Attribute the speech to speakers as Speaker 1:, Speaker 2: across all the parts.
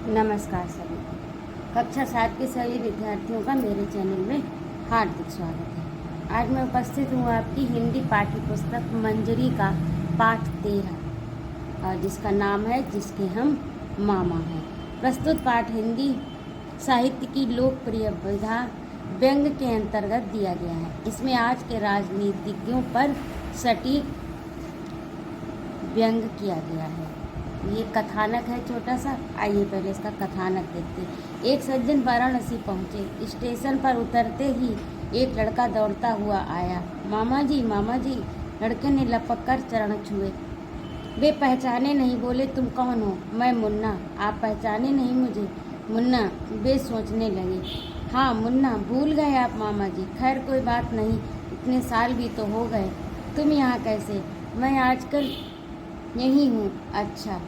Speaker 1: नमस्कार सभी। कक्षा 7 के सभी विद्यार्थियों का मेरे चैनल में हार्दिक स्वागत है। आज मैं उपस्थित हूँ आपकी हिंदी पाठ्य पुस्तक मंजरी का पाठ 13 और जिसका नाम है जिसके हम मामा हैं। प्रस्तुत पाठ हिंदी साहित्य की लोकप्रिय विधा व्यंग के अंतर्गत दिया गया है। इसमें आज के राजनीतिज्ञों पर सटीक व्यंग किया गया है। ये कथानक है छोटा सा। आइए पहले इसका कथानक देखते हैं। एक सज्जन वाराणसी पहुँचे। स्टेशन पर उतरते ही एक लड़का दौड़ता हुआ आया। मामा जी, मामा जी। लड़के ने लपक कर चरण छुए। वे पहचाने नहीं। बोले, तुम कौन हो? मैं मुन्ना। आप पहचाने नहीं मुझे? मुन्ना। वे सोचने लगे। हाँ मुन्ना, भूल गए आप मामा जी। खैर कोई बात नहीं, इतने साल भी तो हो गए। तुम यहाँ कैसे? मैं आजकल यहीं हूँ। अच्छा।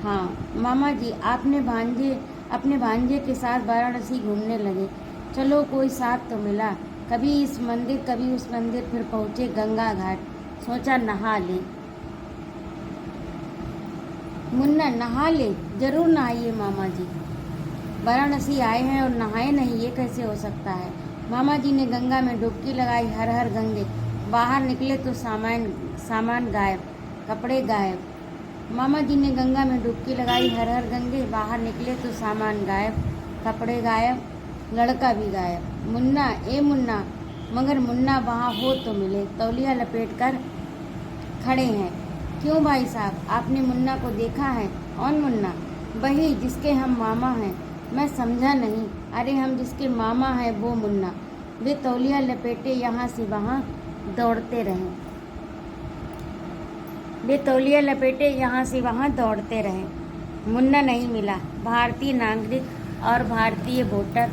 Speaker 1: हाँ मामा जी, अपने भांजे के साथ वाराणसी घूमने लगे। चलो कोई साथ तो मिला। कभी इस मंदिर कभी उस मंदिर, फिर पहुँचे गंगा घाट। सोचा नहा ले। मुन्ना, नहा ले? जरूर नहाइए मामा जी। वाराणसी आए हैं और नहाए नहीं, ये कैसे हो सकता है? मामा जी ने गंगा में डुबकी लगाई। हर हर गंगे। बाहर निकले तो सामान गायब, कपड़े गायब। मामा जी ने गंगा में डुबकी लगाई। हर हर गंगे। बाहर निकले तो सामान गायब, कपड़े गायब, लड़का भी गायब। मुन्ना, ए मुन्ना। मगर मुन्ना वहाँ हो तो मिले। तौलिया लपेट कर खड़े हैं। क्यों भाई साहब, आपने मुन्ना को देखा है? कौन मुन्ना? वही जिसके हम मामा हैं। मैं समझा नहीं। अरे हम जिसके मामा हैं वो मुन्ना। वे तौलिया लपेटे यहाँ से वहाँ दौड़ते रहे। मुन्ना नहीं मिला। भारतीय नागरिक और भारतीय वोटर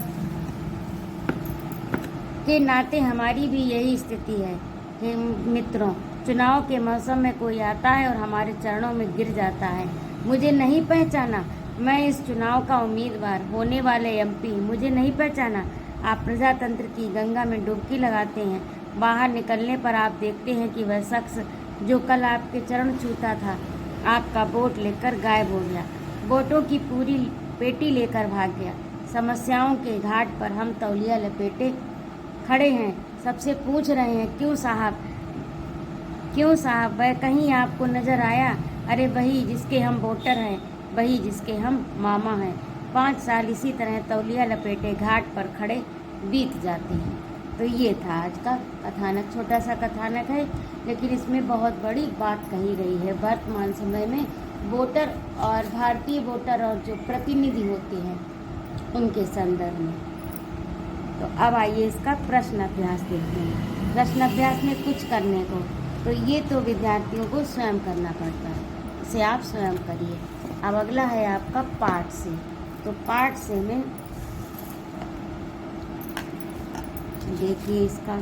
Speaker 1: के नाते हमारी भी यही स्थिति है। हे मित्रों, चुनाव के मौसम में कोई आता है और हमारे चरणों में गिर जाता है। मुझे नहीं पहचाना? मैं इस चुनाव का उम्मीदवार, होने वाले एमपी। मुझे नहीं पहचाना? आप प्रजातंत्र की गंगा में डुबकी लगाते हैं। बाहर निकलने पर आप देखते हैं कि वह शख्स जो कल आपके चरण छूता था, आपका वोट लेकर गायब हो गया। वोटों की पूरी पेटी लेकर भाग गया। समस्याओं के घाट पर हम तौलिया लपेटे खड़े हैं। सबसे पूछ रहे हैं, क्यों साहब, वह कहीं आपको नजर आया? अरे वही जिसके हम वोटर हैं, वही जिसके हम मामा हैं। 5 साल इसी तरह तौलिया लपेटे घाट पर खड़े बीत जाते हैं। तो ये था आज का कथानक। छोटा सा कथानक है, लेकिन इसमें बहुत बड़ी बात कही गई है वर्तमान समय में वोटर और भारतीय वोटर और जो प्रतिनिधि होते हैं उनके संदर्भ में। तो अब आइए इसका प्रश्न अभ्यास देखते हैं। प्रश्न अभ्यास में कुछ करने को तो ये तो विद्यार्थियों को स्वयं करना पड़ता है, इसे आप स्वयं करिए। अब अगला है आपका पाठ से। तो पाठ से में देखिए इसका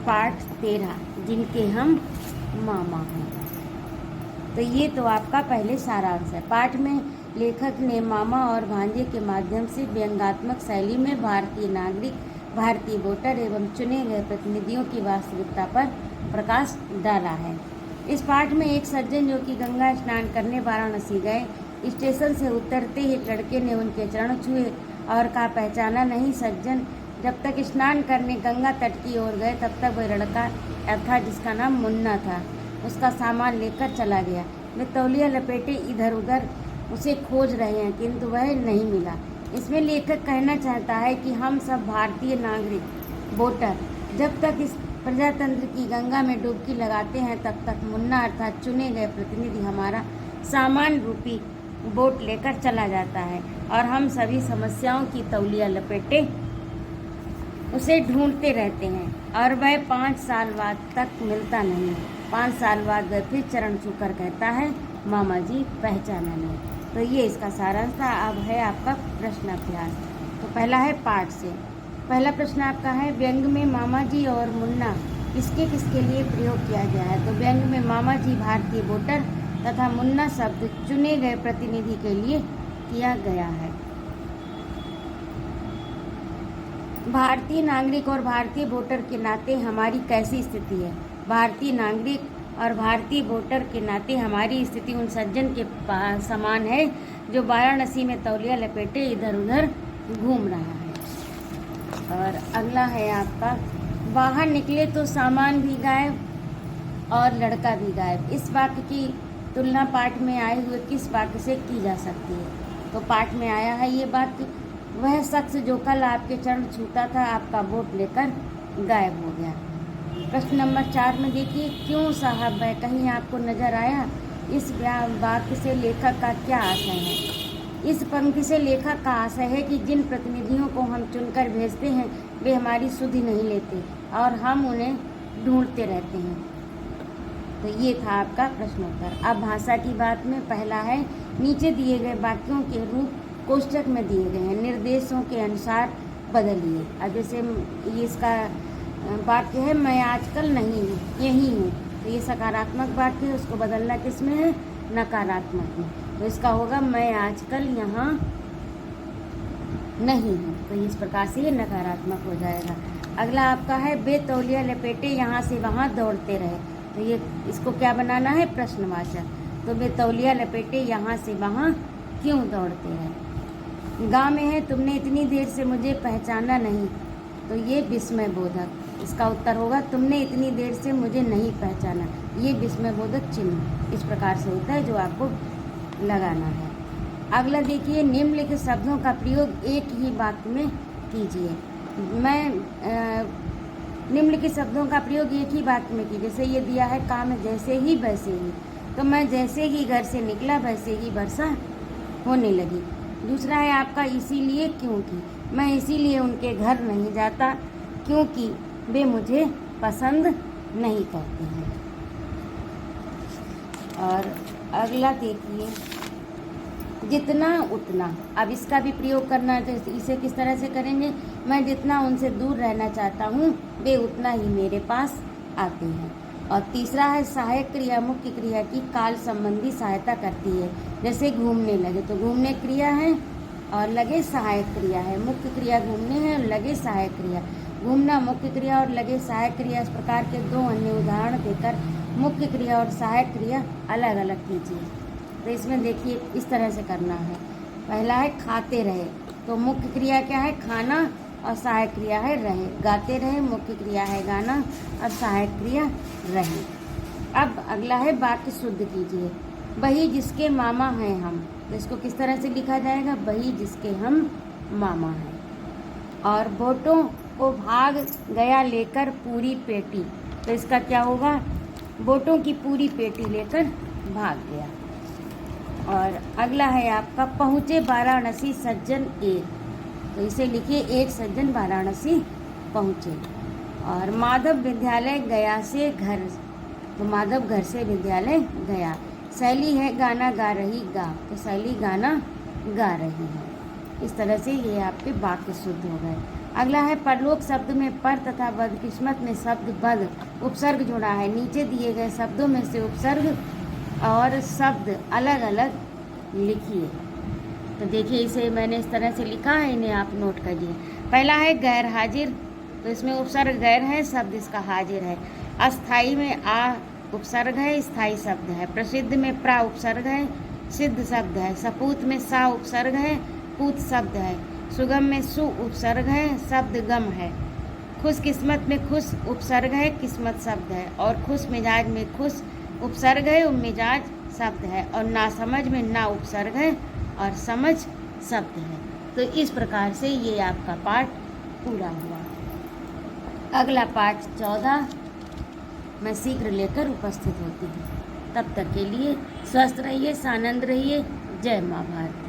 Speaker 1: पाठ 13 जिनके हम मामा हैं। तो ये तो आपका पहले सारांश है। पाठ में लेखक ने मामा और भांजे के माध्यम से व्यंग्यात्मक शैली में भारतीय नागरिक, भारतीय वोटर एवं चुने गए प्रतिनिधियों की वास्तविकता पर प्रकाश डाला है। इस पाठ में एक सज्जन जो कि गंगा स्नान करने वाराणसी गए, स्टेशन से उतरते ही लड़के ने उनके चरण छुए और कहा, पहचाना नहीं सज्जन? जब तक स्नान करने गंगा तट की ओर गए तब तक वह लड़का था जिसका नाम मुन्ना था, उसका सामान लेकर चला गया। वे तौलिया लपेटे इधर उधर उसे खोज रहे हैं, किंतु वह नहीं मिला। इसमें लेखक कहना चाहता है कि हम सब भारतीय नागरिक, वोटर, जब तक इस प्रजातंत्र की गंगा में डुबकी लगाते हैं तब तक मुन्ना अर्थात चुने गए प्रतिनिधि हमारा सामान रूपी वोट लेकर चला जाता है और हम सभी समस्याओं की तौलिया लपेटे उसे ढूंढते रहते हैं और वह 5 साल बाद तक मिलता नहीं। 5 साल बाद वह फिर चरण छूकर कहता है, मामा जी पहचाना नहीं। तो ये इसका सारांश था। अब है आपका प्रश्न अभ्यास। तो पहला है पाठ से। पहला प्रश्न आपका है, व्यंग में मामा जी और मुन्ना किसके किसके लिए प्रयोग किया गया है? तो व्यंग में मामा जी भारतीय वोटर तथा मुन्ना शब्द चुने गए प्रतिनिधि के लिए किया गया है। भारतीय नागरिक और भारतीय वोटर के नाते हमारी कैसी स्थिति है? भारतीय नागरिक और भारतीय वोटर के नाते हमारी स्थिति उन सज्जन के समान है जो वाराणसी में तौलिया लपेटे इधर उधर घूम रहा है। और अगला है आपका, बाहर निकले तो सामान भी गायब और लड़का भी गायब। इस वाक्य की तुलना पाठ में आए हुए किस वाक्य से की जा सकती है? तो पाठ में आया है ये वाक्य, वह शख्स जो कल आपके चरण छूता था आपका वोट लेकर गायब हो गया। प्रश्न नंबर 4 में देखिए, क्यों साहब वह कहीं आपको नजर आया? इस वाक्य से लेखक का क्या आशय है? इस पंक्ति से लेखक का आशय है कि जिन प्रतिनिधियों को हम चुनकर भेजते हैं वे हमारी सुधि नहीं लेते और हम उन्हें ढूंढते रहते हैं। तो ये था आपका प्रश्नोत्तर। अब भाषा की बात में पहला है, नीचे दिए गए वाक्यों के रूप कोष्ठक में दिए गए हैं, निर्देशों के अनुसार बदलिए। अब जैसे ये इसका वाक्य है, मैं आजकल नहीं हूँ, यही हूँ, तो ये सकारात्मक वाक्य है, उसको बदलना किस में है? नकारात्मक में। तो इसका होगा मैं आजकल यहाँ नहीं हूँ, तो इस प्रकार से ये नकारात्मक हो जाएगा। अगला आपका है, बे तौलिया लपेटे यहाँ से वहाँ दौड़ते रहे। तो ये इसको क्या बनाना है? प्रश्नवाचक। तो बे तौलिया लपेटे यहाँ से वहाँ क्यों दौड़ते रहे? गाँव में है, तुमने इतनी देर से मुझे पहचाना नहीं, तो ये विस्मय बोधक। इसका उत्तर होगा तुमने इतनी देर से मुझे नहीं पहचाना, ये विस्मय बोधक चिन्ह इस प्रकार से होता है जो आपको लगाना है। अगला देखिए, निम्नलिखित शब्दों का प्रयोग एक ही वाक्य में कीजिए। निम्नलिखित शब्दों का प्रयोग एक ही वाक्य में कीजिए। जैसे ये दिया है, काम जैसे ही वैसे ही, तो मैं जैसे ही घर से निकला वैसे ही वर्षा होने लगी। दूसरा है आपका, इसीलिए क्योंकि, मैं इसीलिए उनके घर नहीं जाता क्योंकि वे मुझे पसंद नहीं करते हैं। और अगला देखिए, जितना उतना। अब इसका भी प्रयोग करना है, तो इसे किस तरह से करेंगे? मैं जितना उनसे दूर रहना चाहता हूँ वे उतना ही मेरे पास आते हैं। और तीसरा है, सहायक क्रिया मुख्य क्रिया की काल संबंधी सहायता करती है। जैसे घूमने लगे, तो घूमने क्रिया है और लगे सहायक क्रिया है। मुख्य क्रिया घूमने हैं और लगे सहायक क्रिया। घूमना मुख्य क्रिया और लगे सहायक क्रिया, इस प्रकार के दो अन्य उदाहरण देकर मुख्य क्रिया और सहायक क्रिया अलग अलग कीजिए। तो इसमें देखिए इस तरह से करना है। पहला है, खाते रहे, तो मुख्य क्रिया क्या है? खाना, और सहायक क्रिया है रहे। गाते रहे, मुख्य क्रिया है गाना और सहायक क्रिया रहे। अब अगला है, वाक्य शुद्ध कीजिए। वही जिसके मामा हैं हम, तो इसको किस तरह से लिखा जाएगा? वही जिसके हम मामा हैं। और वोटों को भाग गया लेकर पूरी पेटी, तो इसका क्या होगा? वोटों की पूरी पेटी लेकर भाग गया। और अगला है आपका, पहुँचे वाराणसी सज्जन एक, तो इसे लिखिए, एक सज्जन वाराणसी पहुँचे। और माधव विद्यालय गया से घर, तो माधव घर से विद्यालय गया। शैली है गाना गा रही गा, तो शैली गाना गा रही है। इस तरह से ये आपके वाक्य शुद्ध हो गए। अगला है, परलोक शब्द में पर तथा बदकिस्मत में शब्द बद उपसर्ग जुड़ा है। नीचे दिए गए शब्दों में से उपसर्ग और शब्द अलग अलग लिखिए। तो देखिए इसे मैंने इस तरह से लिखा है, इन्हें आप नोट करिए। पहला है गैर हाजिर, तो इसमें उपसर्ग गैर है, शब्द इसका हाजिर है। अस्थाई में आ उपसर्ग है, स्थाई शब्द है। प्रसिद्ध में प्रा उपसर्ग है, सिद्ध शब्द है। सपूत में सा उपसर्ग है, पूत शब्द है। सुगम में सु उपसर्ग है, शब्द गम है। खुशकिस्मत में खुश उपसर्ग है, किस्मत शब्द है। और खुश मिजाज में खुश उपसर्ग है, मिजाज शब्द है। और नासमझ में ना उपसर्ग है और समझ शब्द है। तो इस प्रकार से ये आपका पाठ पूरा हुआ। अगला पाठ 14 मैं शीघ्र लेकर उपस्थित होती हूँ। तब तक के लिए स्वस्थ रहिए, सानंद रहिए। जय माँ भारती।